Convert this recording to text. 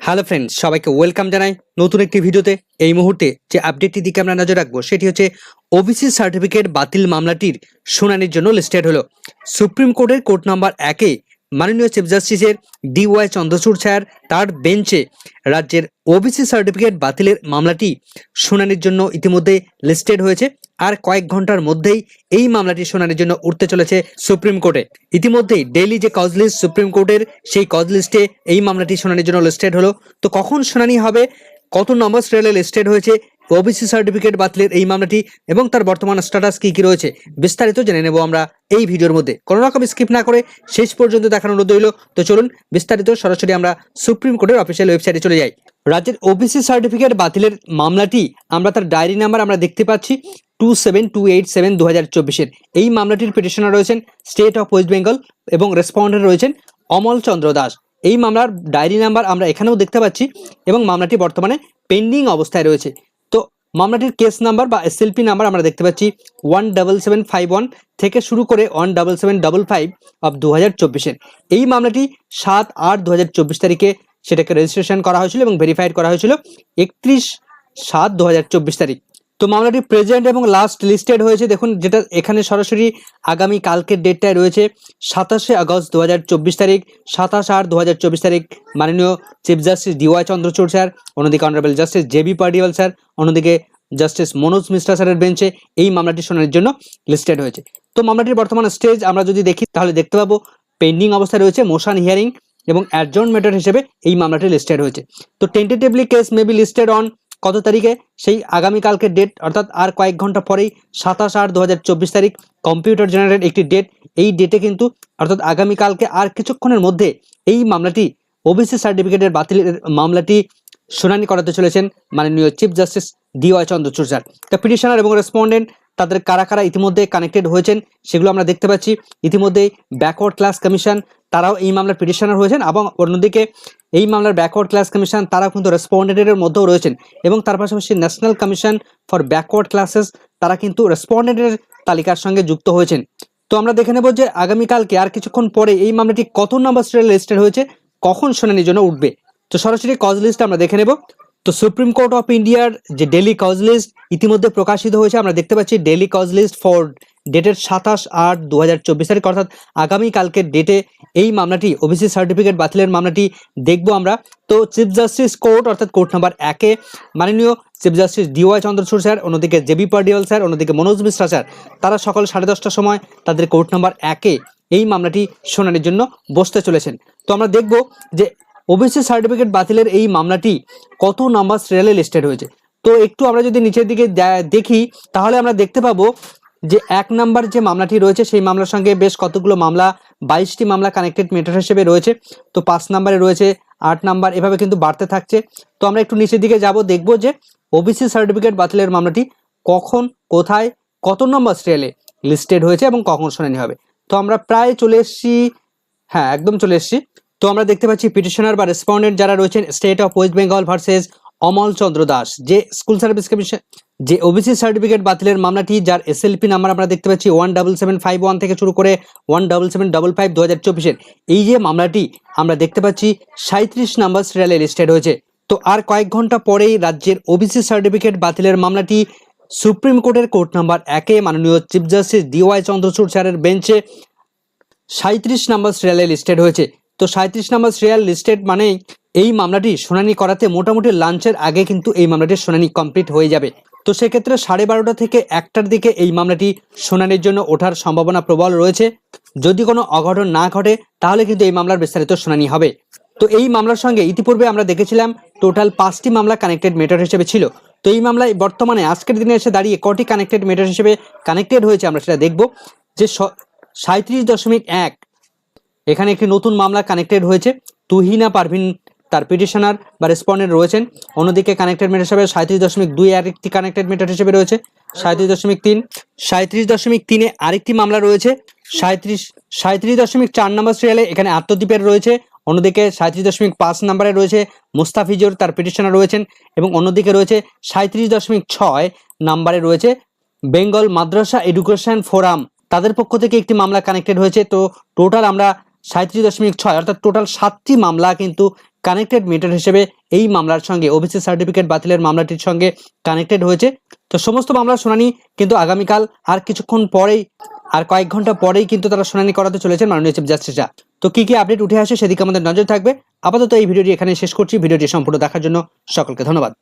Hello friends, সবাইকে welcome জানাই নতুন একটি ভিডিওতে। এই মুহূর্তে যে আপডেটটির দিকে আমরা নজর রাখবো সেটি হচ্ছে ওবিসি সার্টিফিকেট বাতিল মামলাটির শুনানির জন্য লিস্টেড হলো সুপ্রিম কোর্টের কোর্ট নাম্বার 1-এ মাননীয় চিফ জাস্টিসের DY চন্দ্রচূড় স্যার তার বেঞ্চে রাজ্যের ওবিসি সার্টিফিকেট বাতিলের মামলাটি শুনানির জন্য ইতিমধ্যে লিস্টেড হয়েছে। আর কয়েক ঘন্টার মধ্যেই এই মামলাটি শুনানির জন্য উঠতে চলেছে সুপ্রিম কোর্টে। ইতিমধ্যেই ডেইলি যে কজ লিস্ট সুপ্রিম কোর্টের, সেই কজ লিস্টে এই মামলাটি শুনানির জন্য লিস্টেড হলো। তো কখন শুনানি হবে, কত নম্বর সিরিয়ালে লিস্টেড হয়েছে ওবিসি সার্টিফিকেট বাতিলের এই মামলাটি এবং তার বর্তমান স্ট্যাটাস কি রয়েছে, বিস্তারিত জেনে নেব আমরা এই ভিডিওর মধ্যে। কোনো রকম স্কিপ না করে শেষ পর্যন্ত দেখানোর অনুরোধ রইল। তো চলুন বিস্তারিত সরাসরি আমরা সুপ্রিম কোর্টের অফিসিয়াল ওয়েবসাইটে চলে যাই। রাজ্যের ওবিসি সার্টিফিকেট বাতিলের মামলাটি আমরা তার ডায়েরি নাম্বার আমরা দেখতে পাচ্ছি 27287/2024। এই মামলাটির পিটিশনার রয়েছেন স্টেট অফ ওয়েস্ট বেঙ্গল এবং রেসপন্ডেন্ট রয়েছেন অমল চন্দ্র দাস। এই মামলার ডায়েরি নাম্বার আমরা এখানেও দেখতে পাচ্ছি এবং মামলাটি বর্তমানে পেন্ডিং অবস্থায় রয়েছে। তো মামলাটির কেস নাম্বার বা SLP নাম্বার আমরা দেখতে পাচ্ছি 17751 থেকে শুরু করে 17755/2024। এই মামলাটি 7/8/2024 তারিখে সেটাকে রেজিস্ট্রেশন করা হয়েছিল এবং ভেরিফাইড করা হয়েছিল 31/7/2024 তারিখ। তো মামলাটি প্রেজেন্ট এবং লাস্ট লিস্টেড হয়েছে, দেখুন যেটা এখানে সরাসরি আগামী কালকের ডেটটায় রয়েছে 27শে আগস্ট 2024 তারিখ, 27/8/2024 তারিখ মাননীয় chief justice DY Chandrachud sir, অন্যদিকে honourable justice JB Pardiwala sir, অন্যদিকে জাস্টিস মনোজ মিশ্রা স্যারের বেঞ্চে এই মামলাটি শুনানির জন্য লিস্টেড হয়েছে। তো মামলাটির বর্তমান স্টেজ আমরা যদি দেখি তাহলে দেখতে পাবো পেন্ডিং অবস্থায় রয়েছে মোশন হিয়ারিং এবং অ্যাডজর্ন ম্যাটার হিসেবে এই মামলাটি লিস্টেড হয়েছে। তো tentatively case may be listed on কত তারিখে, সেই আগামীকালকের ডেট, অর্থাৎ আর কয়েক ঘন্টা পরেই 27/8/2024 তারিখ কম্পিউটার জেনারেট একটি ডেট। এই ডেটে কিন্তু অর্থাৎ আগামীকালকে আর কিছুক্ষণের মধ্যে এই মামলাটি ওবিসি সার্টিফিকেটের বাতিলের মামলাটি শুনানি করাতে চলেছেন মাননীয় chief justice DY Chandrachud sir. তো পিটিশনার এবং রেসপন্ডেন্ট তাদের কারা কারা ইতিমধ্যে কানেক্টেড হয়েছেন সেগুলো আমরা দেখতে পাচ্ছি। ইতিমধ্যে ব্যাকওয়ার্ড ক্লাস কমিশন তারাও এই মামলার পিটিশনার হয়েছেন এবং অন্যদিকে এই মামলার ব্যাকওয়ার্ড ক্লাস কমিশন তারাও কিন্তু রেসপন্ডেন্টের মধ্যেও রয়েছেন এবং তার পাশাপাশি national commission for backward classes তারা কিন্তু রেসপন্ডেন্টের তালিকার সঙ্গে যুক্ত হয়েছেন। তো আমরা দেখে নেব যে আগামীকালকে আর কিছুক্ষণ পরে এই মামলাটি কত নম্বর সিরিয়াল লিস্টেড হয়েছে, কখন শুনানির জন্য উঠবে। তো সরাসরি কজ লিস্ট আমরা দেখে নেব। তো সুপ্রিম কোর্ট অফ ইন্ডিয়ার যে ডেইলি কজ লিস্ট ইতিমধ্যে প্রকাশিত হয়েছে, আমরা দেখতে পাচ্ছি ডেইলি কজ লিস্ট ফর ডেটের 27/8/2024 তারিখ, অর্থাৎ আগামীকালকের ডেটে এই মামলাটি ওবিসি সার্টিফিকেট বাতিলের মামলাটি দেখব আমরা। তো চিফ জাস্টিস কোর্ট অর্থাৎ কোর্ট নাম্বার 1-এ মাননীয় chief justice DY Chandrachud sir, অন্যদিকে JB পার্ডিওয়াল স্যার, অন্যদিকে মনোজ মিশ্রা স্যার, তারা সকাল 10:30টার সময় তাদের কোর্ট নাম্বার 1-এ এই মামলাটি শুনানির জন্য বসতে চলেছেন। তো আমরা দেখব যে ওবিসি সার্টিফিকেট বাতিলের এই মামলাটি কত নাম্বার সিরিয়ালে লিস্টেড হয়েছে। তো একটু আমরা যদি নিচের দিকে দেখি তাহলে আমরা দেখতে পাবো যে 1 নাম্বার যে মামলাটি রয়েছে সেই মামলার সঙ্গে বেশ কতগুলো মামলা 22টি মামলা কানেক্টেড ম্যাটার হিসেবে রয়েছে। তো 5 নাম্বারে রয়েছে 8 নাম্বার, এভাবে কিন্তু বাড়তে থাকছে। তো আমরা একটু নিচের দিকে যাব, দেখব যে ওবিসি সার্টিফিকেট বাতিলের মামলাটি কখন, কোথায়, কত নম্বর সিরিয়ালে লিস্টেড হয়েছে এবং কখন শুনানি হবে। তো আমরা প্রায় চলে এসেছি, হ্যাঁ একদম চলে এসেছি। তো আমরা দেখতে পাচ্ছি পিটিশনার বা রেসপন্ডেন্ট যারা রয়েছেন state of West Bengal versus Amal Chandra Das, যে স্কুল সার্ভিস কমিশন যে ওবিসি সার্টিফিকেট বাতিলের মামলাটি যার SLP নাম্বার আমরা দেখতে পাচ্ছি 17751 থেকে শুরু করে 17755/2024। এই যে মামলাটি আমরা দেখতে পাচ্ছি 37 নাম্বার সিরিয়ালে লিস্টেড হয়েছে। তো আর কয়েক ঘন্টা পরেই রাজ্যের ওবিসি সার্টিফিকেট বাতিলের মামলাটি সুপ্রিম কোর্টের কোর্ট নাম্বার 1-এ মাননীয় চিফ জাস্টিস DY চন্দ্রচূড় স্যারের বেঞ্চে 37 নাম্বার সিরিয়ালে লিস্টেড হয়েছে। তো 37 নাম্বার সিরিয়াল লিস্টেড মানে এই মামলাটি শুনানি করাতে মোটামুটি লাঞ্চের আগে কিন্তু এই মামলাটির শুনানি কমপ্লিট হয়ে যাবে। তো সেক্ষেত্রে 12:30 থেকে 1টার দিকে এই মামলাটি শুনানির জন্য ওঠার সম্ভাবনা প্রবল রয়েছে। যদি কোনো অঘটন না ঘটে তাহলে কিন্তু এই মামলার বিস্তারিত শুনানি হবে। তো এই মামলার সঙ্গে ইতিপূর্বে আমরা দেখেছিলাম টোটাল 5টি মামলা কানেক্টেড ম্যাটার হিসেবে ছিল। তো এই মামলায় বর্তমানে আজকের দিনে এসে দাঁড়িয়ে কটি কানেক্টেড ম্যাটার হিসেবে কানেক্টেড হয়েছে আমরা সেটা দেখব। যে 37.1 এখানে একটি নতুন মামলা কানেক্টেড হয়েছে, তুহিনা পারভিন তার পিটিশনার বা রেসপন্ডেন্ট রয়েছেন। অন্যদিকে কানেক্টেড ম্যাটার হিসেবে 37.2 আরেকটি কানেক্টেড ম্যাটার হিসেবে রয়েছে। 37.3 আরেকটি মামলা রয়েছে। 37.4 নম্বর সিরিয়ালে এখানে আত্মদ্বীপের রয়েছে। অন্যদিকে 37.5 নম্বরে রয়েছে মুস্তাফিজুর, তার পিটিশনার রয়েছেন। এবং অন্যদিকে রয়েছে 37.6 নম্বরে রয়েছে বেঙ্গল মাদ্রাসা এডুকেশন ফোরাম, তাদের পক্ষ থেকে একটি মামলা কানেক্টেড হয়েছে। তো টোটাল আমরা 37.6 অর্থাৎ টোটাল 7টি মামলা কিন্তু কানেক্টেড মেটার হিসেবে এই মামলার সঙ্গে ওবিসি সার্টিফিকেট বাতিলের মামলাটির সঙ্গে কানেক্টেড হয়েছে। তো সমস্ত মামলার শুনানি কিন্তু আগামীকাল আর কিছুক্ষণ পরেই, আর কয়েক ঘন্টা পরেই কিন্তু তারা শুনানি করাতে চলেছেন মাননীয় চিফ জাস্টিসরা। তো কি কি আপডেট উঠে আসে সেদিকে আমাদের নজর থাকবে। আপাতত এই ভিডিওটি এখানে শেষ করছি। ভিডিওটি সম্পূর্ণ দেখার জন্য সকলকে ধন্যবাদ।